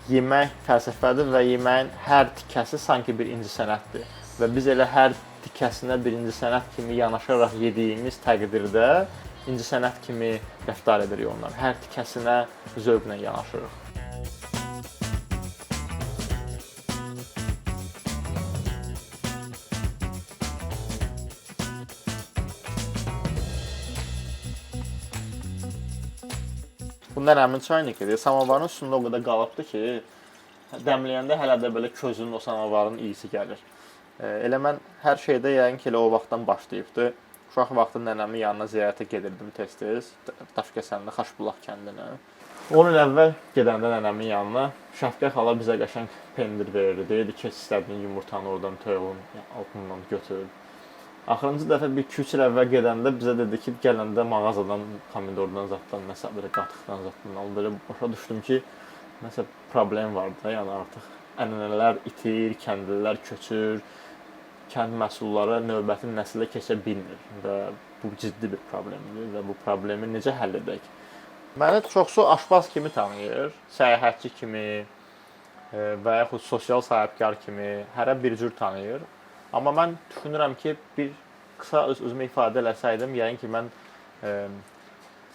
yemək fəlsəfədir və yeməyin hər tikəsi sanki bir incəsənətdir. Və biz elə hər tikəsinə bir incəsənət kimi yanaşaraq yediyimiz təqdirdə incəsənət kimi rəftar edirik ondan. Hər tikəsinə zövqlə yanaşırıq. Bu nənəmin çaynikidir. Samovarın üstündə o qədər qalıbdır ki, dəmləyəndə hələ də belə közünün o samovarın iyisi gəlir. Elə mən hər şeydə yəqin ki, elə o vaxtdan başlayıbdı. Uşaq vaxtı nənəmin yanına ziyarətə gedirdim tez-tez. Daşkəsəndə Xaşbulaq kəndinə. 10 il əvvəl gedəndə nənəmin yanına Şəfqə xala bizə qəşəng pendir verirdi. Deyirdi ki, istədiyin yumurtanı oradan toyuğun altından götür. Axırıncı dəfə bir 2-3 il əvvəl gedəndə bizə dedi ki, gələndə mağazadan, pomidordan zaddan, nəsə belə qatıqdan zaddan alıb. Belə başa düşdüm ki, nəsə problem var da, yəni artıq ənənələr itir, kəndlilər köçür, kənd məhsulları növbəti nəslə keçə bilmir və bu ciddi bir problemdir və bu problemi necə həll edək? Məni çoxsu aşpaz kimi tanıyır, səyahətçi kimi və yaxud sosial sahibkar kimi hərə bir cür tanıyır. Amma mən düşünürəm ki, bir qısa özümü ifadə eləsəydim, yəqin ki, mən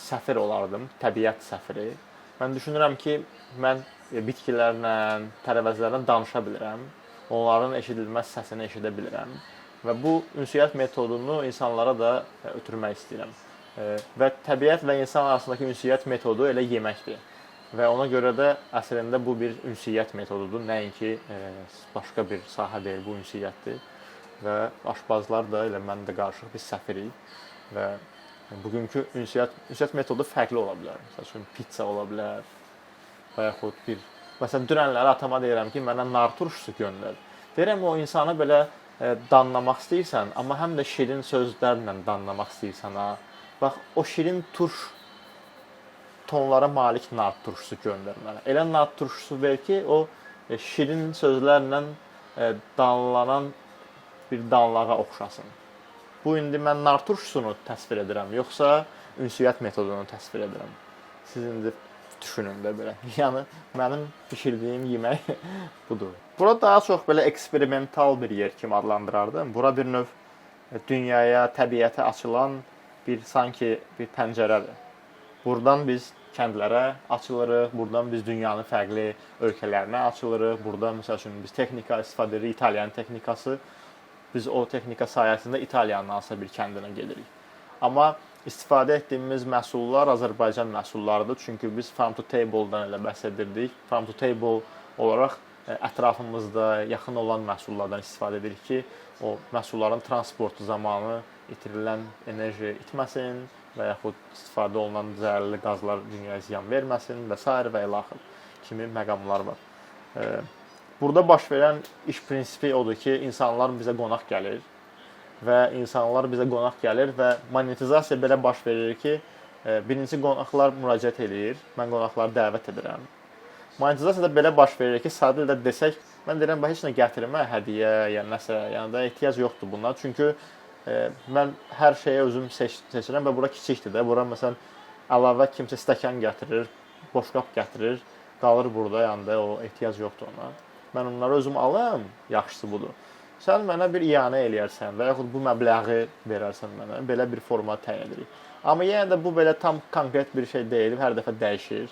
səfir olardım, təbiət səfiri. Mən düşünürəm ki, mən bitkilərlə, tərəvəzlərlə danışa bilirəm, onların eşidilməz səsini eşidə bilirəm və bu ünsiyyət metodunu insanlara da ötürmək istəyirəm. Və təbiət və insan arasındakı ünsiyyət metodu elə yeməkdir. Və ona görə də əslində bu bir ünsiyyət metodudur, nəinki başqa bir sahə deyil, bu ünsiyyətdir. Və aşpazlar da elə mən də qarışıq biz səfirik və bugünkü ünsiyyət metodu fərqli ola bilər. Məsələn, pizza ola bilər və yaxud bir... Məsələn, dünənləri atama deyirəm ki, mənə nar turşusu göndər. Deyirəm, o insanı belə danlamaq istəyirsən, amma həm də şirin sözlərlə danlamaq istəyirsən. Bax, o şirin turş tonlara malik nar turşusu göndər mənə. Elə nar turşusu ver ki, o şirin sözlərlə danlanan bir danlağa oxşasın. Bu indi mən nar turşusunu təsvir edirəm, yoxsa ünsiyyət metodunu təsvir edirəm. Siz indi düşünün də belə. Yəni mənim bişirdiyim yemək budur. Bura daha çox belə eksperimental bir yer kimi adlandırardım. Bura bir növ dünyaya, təbiətə açılan bir sanki bir pəncərədir. Buradan biz kəndlərə açılırıq, buradan biz dünyanın fərqli ölkələrinə açılırıq. Burada məsəl üçün biz texnika istifadə edirik, İtaliyanın texnikası. Biz o texnika sayəsində İtaliyanın hansısa bir kəndinə gedirik. Amma istifadə etdiyimiz məhsullar Azərbaycan məhsullarıdır. Çünki biz farm to table-dan elə bəhs edirdik. Farm to table olaraq ətrafımızda yaxın olan məhsullardan istifadə edirik ki, o məhsulların transportu zamanı itirilən enerji itməsin və yaxud istifadə olunan zərərli qazlar dünyaya ziyan verməsin və s. və ilaxır kimi məqamlar var. Burada baş verən iş prinsipi odur ki, insanlar bizə qonaq gəlir və monetizasiya belə baş verir ki, birinci qonaqlar müraciət edir, mən qonaqları dəvət edirəm. Monetizasiya da belə baş verir ki, sadə ilə desək, mən deyirəm, heç nə gətirmə, hədiyyə, ya nəsə, yəni da ehtiyac yoxdur bunlar. Çünki mən hər şeyə özüm seçirəm və bura kiçikdir də. Bura məsələn əlavə kimsə stəkan gətirir, boşqab gətirir, qalır burada, yəni da o ehtiyac yoxdur ona. Mən onları özüm alım, yaxşısı budur. Sən mənə bir iyanə eləyərsən və yaxud bu məbləği verərsən mənə, belə bir format təyin edirik. Amma yenə də bu belə tam konkret bir şey deyil, hər dəfə dəyişir.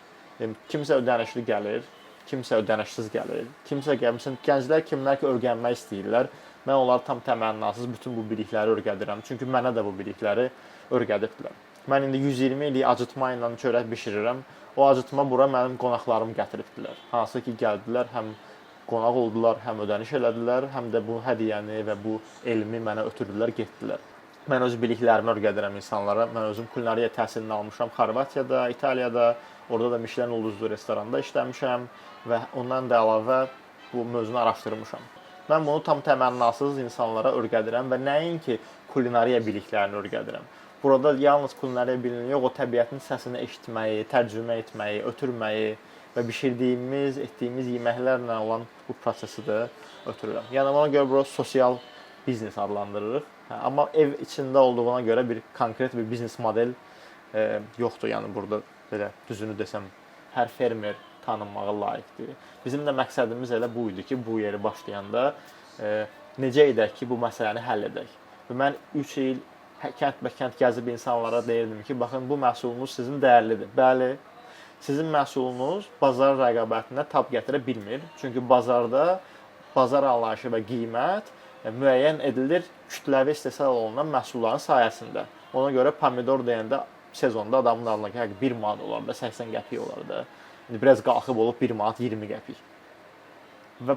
Kimsə ödənişli gəlir, kimsə ödənişsiz gəlir, kimsə gəlmişsən, gənclər kimlər ki, öyrənmək istəyirlər. Mən onları tam təmənnasız bütün bu bilikləri öyrədirəm. Çünki mənə də bu bilikləri öyrədibdilər. Mən indi 120 illik acıtma ilə çörək bişirirəm. O acıtma bura mənim qonaqlarım gətiribdilər. Hansı ki, gəldilər, həm qonaq oldular, həm ödəniş elədilər, həm də bu hədiyyəni və bu elmi mənə ötürdülər, getdilər. Mən öz biliklərimi öyrədirəm insanlara. Mən özüm kulinariya təhsilini almışam Xorvatiyada, İtaliyada, orada da Michelin ulduzlu restoranda işləmişəm və ondan da əlavə bu mövzunu araşdırmışam. Mən bunu tam təmənnasız insanlara öyrədirəm və nəinki kulinariya biliklərini öyrədirəm. Burada yalnız kulinariya bilinir yox, o təbiətin səsini eşitməyi, tərcümə etməyi, ötürməyi və bişirdiyimiz, etdiyimiz yeməklərlə olan bu prosesi də ötürürəm. Yəni ona görə bura sosial biznes adlandırırıq. Amma ev içində olduğuna görə bir konkret bir biznes model yoxdur. Yəni burada belə düzünü desəm, hər fermer tanınmağa layiqdir. Bizim də məqsədimiz elə bu idi ki, bu yeri başlayanda necə edək ki, bu məsələni həll edək. Və mən 3 il kənd gəzib insanlara deyirdim ki, baxın, bu məhsulunuz sizin dəyərlidir. Bəli, sizin məhsulunuz bazar rəqabətində tab gətirə bilmir. Çünki bazarda bazar anlayışı və qiymət müəyyən edilir kütləvi istehsal olunan məhsulların sayəsində. Ona görə pomidor deyəndə sezonda adamın ağlına gəlir 1 manat olar da, 80 qəpik olar da. İndi biraz qalxıb olub 1 manat 20 qəpik. Və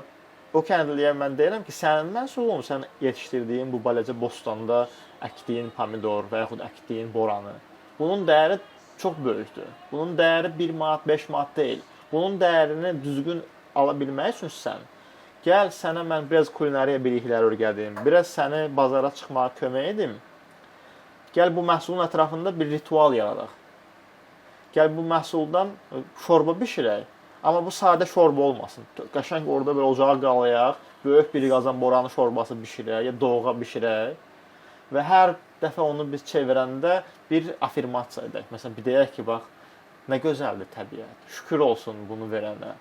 o kəndliyə mən deyirəm ki, sənin məhsulun, sən yetişdirdiyin bu balaca bostanda əkdiyin pomidor və yaxud əkdiyin boranı, bunun dəyəri çox böyükdür. Bunun dəyəri 1 manat, 5 manat deyil. Bunun dəyərini düzgün ala bilmək üçün sən gəl sənə mən biraz kulinariya bilikləri öyrədim, biraz səni bazara çıxmağa kömək edim. Gəl bu məhsulun ətrafında bir ritual yaradaq. Gəl bu məhsuldan şorba bişirək. Amma bu sadə şorba olmasın. Qəşəng orada bir ocağa qalayaq, böyük bir qazan boranı şorbası bişirək, ya doğğa bişirək. Və hər dəfə onu biz çevirəndə bir afirmasiya edək. Məsələn, bir deyək ki, bax, nə gözəldir təbiət. Şükür olsun bunu verənə.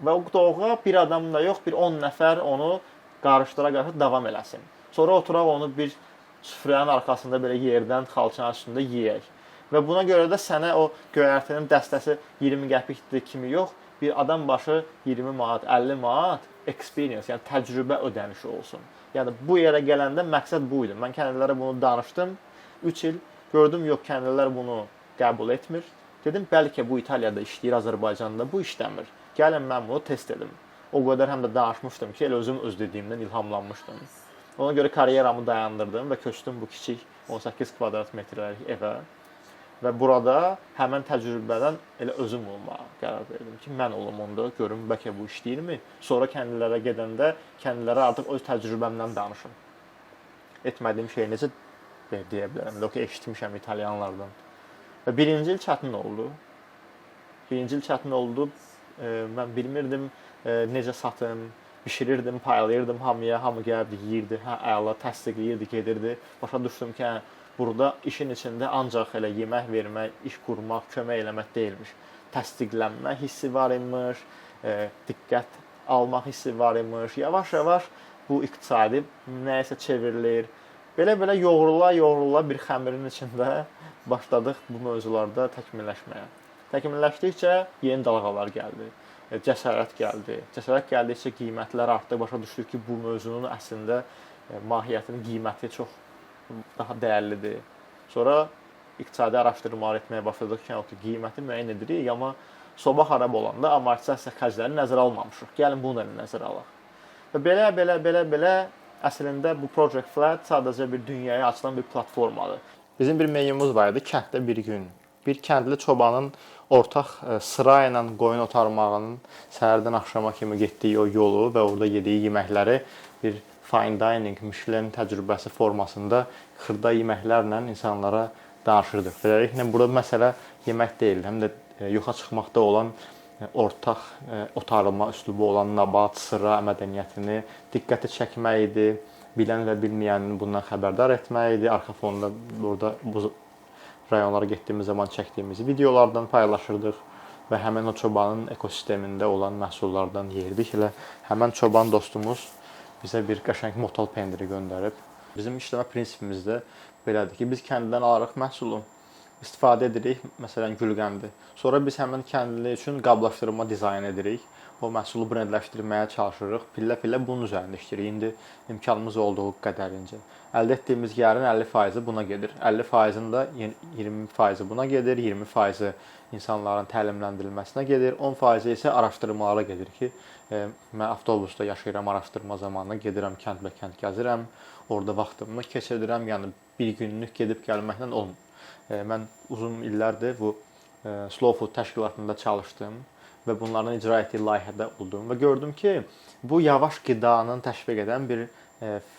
Və o doğğa bir adam da yox, bir 10 nəfər onu qarışdıra davam eləsin. Sonra oturaq onu bir süfrənin arxasında belə yerdən xalçanın üstündə yeyək. Və buna görə də sənə o göyərtinin dəstəsi 20 qəpikdir kimi yox, bir adam başı 20 manat, 50 manat experience, yəni təcrübə ödənişi olsun. Yəni bu yerə gələndə məqsəd bu idi. Mən kəndlilərə bunu danışdım. 3 il gördüm, yox, kəndlilər bunu qəbul etmir. Dedim, bəlkə bu İtaliyada işləyir, Azərbaycanda bu işləmir. Gəlin mən bunu test edim. O qədər həm də danışmışdım ki, elə özüm öz dediyimdən ilhamlanmışdım. Ona görə karyeramı dayandırdım və köçdüm bu kiçik 18 kvadrat metrlik evə. Və burada həmən təcrübədən elə özüm olmağa qərar verdim ki, mən olum onda, görüm bəlkə bu işləyirmi? Sonra kəndlilərə gedəndə kəndlilərə artıq öz təcrübəmdən danışım. Etmədiyim şey necə deyə bilərəm? Yox ki, eşitmişəm italyanlardan. Və birinci il çətin oldu. Mən bilmirdim necə satım, bişirirdim, paylayırdım hamıya, hamı gəlirdi, yeyirdi, əla təsdiqləyirdi, gedirdi. Başa düşdüm ki, burada işin içində ancaq elə yemək vermək, iş qurmaq, kömək eləmək deyilmiş. Təsdiqlənmə hissi var imiş, diqqət almaq hissi var imiş. Yavaş-yavaş bu iqtisadi nəyəsə çevrilir. Belə yoğrula bir xəmirin içində başladıq bu mövzularda təkmilləşməyə. Təkmilləşdikcə yeni dalğalar gəldi. Cəsarət gəldi. Cəsarət gəldikcə qiymətlər artdı. Başa düşdük ki, bu mövzunun əslində mahiyyətinin qiyməti çox daha dəyərlidir. Sonra iqtisadi araşdırmalar etməyə başladıq ki, qiyməti müəyyən edirik, amma soba xarab olanda amortisasiya xərclərini nəzərə almamışıq. Gəlin bunu da nəzərə alaq. Və belə əslində bu Project Flat sadəcə bir dünyaya açılan bir platformadır. Bizim bir menyumuz var idi, kənddə bir gün. Bir kəndli çobanın ortaq sıra ilə qoyun otarmağının səhərdən axşama kimi getdiyi o yolu və orada yediyi yeməkləri bir fine dining, Michelin təcrübəsi formasında xırda yeməklərlə insanlara danışırdıq. Beləliklə, burada məsələ yemək deyil, həm də yoxa çıxmaqda olan ortaq otarılma üslubu olan nabat, sıra mədəniyyətini diqqəti çəkmək idi, bilən və bilməyənin bundan xəbərdar etmək idi. Arxa fonda burada bu rayonlara getdiyimiz zaman çəkdiyimiz videolardan paylaşırdıq və həmin o çobanın ekosistemində olan məhsullardan yeyirdik. Elə həmin çoban dostumuz bizə bir qəşəng motal pendiri göndərib. Bizim işləmə prinsipimiz də belədir ki, biz kənddən alırıq məhsulu, istifadə edirik, məsələn, gülqəndi. Sonra biz həmin kəndli üçün qablaşdırma dizayn edirik. O məhsulu brendləşdirməyə çalışırıq. Pillə-pillə bunun üzərində işləyirik. İndi imkanımız olduğu qədərincə. Əldə etdiyimiz gəlirin 50% buna gedir. 50%-nin da 20% buna gedir, 20% insanların təlimləndirilməsinə gedir, 10% isə araşdırmalara gedir ki, mən avtobusda yaşayıram, araşdırma zamanı gedirəm, kənd gəzirəm, orada vaxtımı keçirdirəm, yəni bir günlük gedib gəlməklə olmur. Mən uzun illərdir bu Slow Food təşkilatında çalışdım və bunların icra etdiyi layihədə oldum və gördüm ki, bu yavaş qidanın təşviq edən bir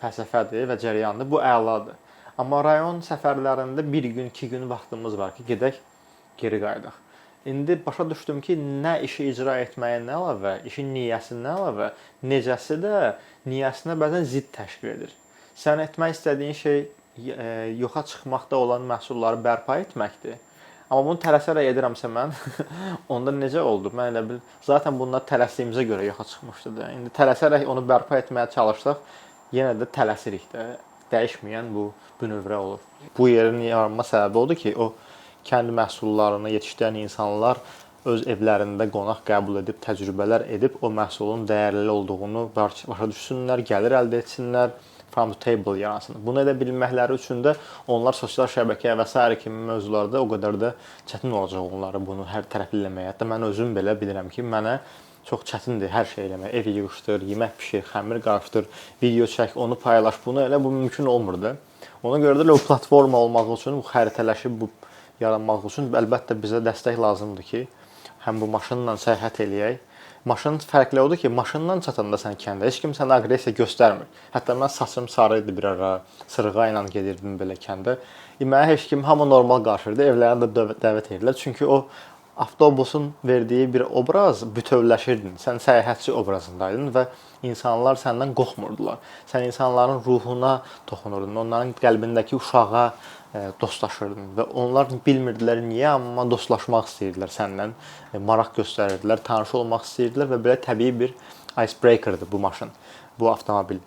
fəlsəfədir və cəryandır. Bu əladır. Amma rayon səfərlərində 1 gün, 2 gün vaxtımız var ki, gedək, geri qayıdaq. İndi başa düşdüm ki, nə işi icra etməyə nə əlavə, işin niyyəsindən əlavə, necəsi də niyyəsinə bəzən zidd təşkil edir. Sən etmək istədiyin şey yoxa çıxmaqda olan məhsulları bərpa etməkdir. Amma bunu tələsərək edirəmsə mən, onda necə oldu? Mən elə bil zaten bunlar tələsdiyimizə görə yoxa çıxmışdı da. İndi tələsərək onu bərpa etməyə çalışsaq, yenə də tələsirik də. Dəyişməyən bu bünövrə olur. Bu yerin yaranma səbəbi odur ki, o kənd məhsullarını yetişdirən insanlar öz evlərində qonaq qəbul edib, təcrübələr edib o məhsulun dəyərli olduğunu başa düşsünlər, gəlir əldə etsinlər, farm to table yaransın. Bunu edə bilməkləri üçün də onlar sosial şəbəkə və s. kimi mövzularda o qədər də çətin olacaq onları bunu hər tərəfləməyə. Hətta mən özüm belə bilirəm ki, mənə çox çətindir hər şey eləmək. Ev yığışdır, yemək bişir, xəmir qarışdır, video çək, onu paylaş. Bunu elə bu mümkün olmurdu. Ona görə də o platforma olmaq üçün, bu xəritələşib bu yaranmaq üçün əlbəttə bizə dəstək lazımdır ki, həm bu maşınla səyahət eləyək. Maşın fərqli odur ki, maşından çatanda sən kəndə heç kim sənə aqressiya göstərmir. Hətta mən saçım sarı idi bir ara, sırğa ilə gedirdim belə kəndə. Mənə heç kim, hamı normal qarşılayırdı, evlərinə də dəvət edirlər. Çünki o avtobusun verdiyi bir obraz bütövləşirdin. Sən səyahətçi obrazındaydın və insanlar səndən qorxmurdular. Sən insanların ruhuna toxunurdun, onların qəlbindəki uşağa dostlaşırdın və onlar bilmirdilər niyə, amma dostlaşmaq istəyirdilər səndən, maraq göstərirdilər, tanış olmaq istəyirdilər və belə təbii bir icebreakerdir bu maşın, bu avtomobil.